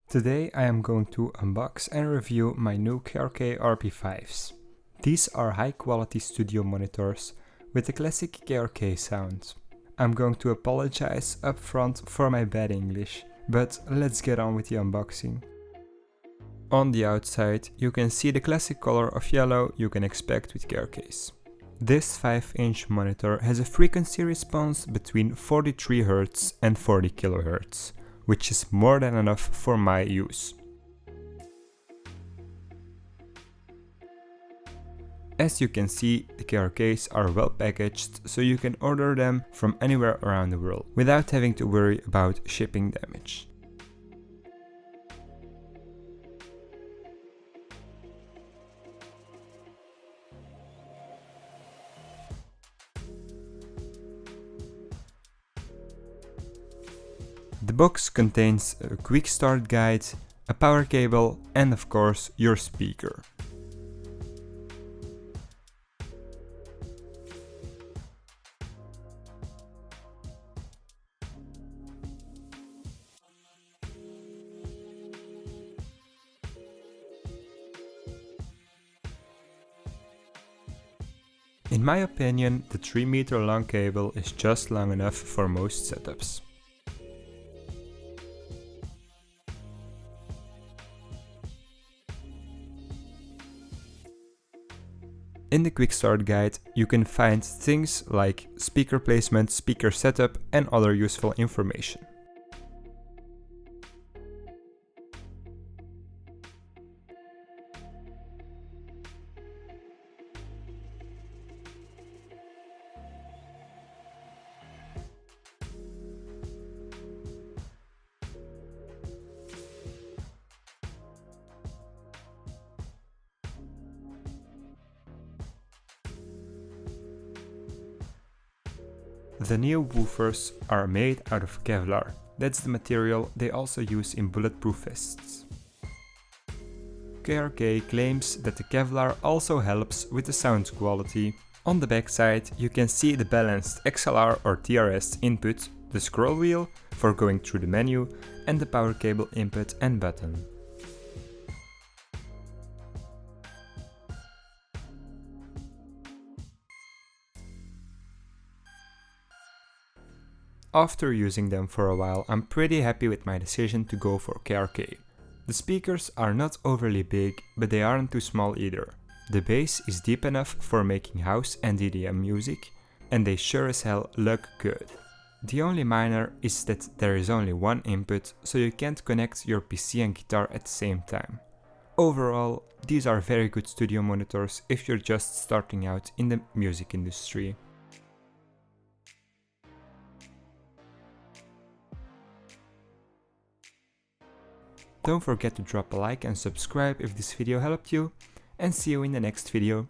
Today I am going to unbox and review my new KRK RP5s. These are high quality studio monitors with the classic KRK sound. I'm going to apologize up front for my bad English, but let's get on with the unboxing. On the outside you can see the classic color of yellow you can expect with KRKs. This 5-inch monitor has a frequency response between 43 Hz and 40 kHz. Which is more than enough for my use. As you can see, the KRKs are well packaged, so you can order them from anywhere around the world without having to worry about shipping damage. The box contains a quick start guide, a power cable and of course your speaker. In my opinion, the 3-meter long cable is just long enough for most setups. In the quick start guide you can find things like speaker placement, speaker setup and other useful information. The new woofers are made out of Kevlar. That's the material they also use in bulletproof vests. KRK claims that the Kevlar also helps with the sound quality. On the back side you can see the balanced XLR or TRS input, the scroll wheel for going through the menu and the power cable input and button. After using them for a while, I'm pretty happy with my decision to go for KRK. The speakers are not overly big, but they aren't too small either. The bass is deep enough for making house and EDM music, and they sure as hell look good. The only minor is that there is only one input, so you can't connect your PC and guitar at the same time. Overall, these are very good studio monitors if you're just starting out in the music industry. Don't forget to drop a like and subscribe if this video helped you, and see you in the next video.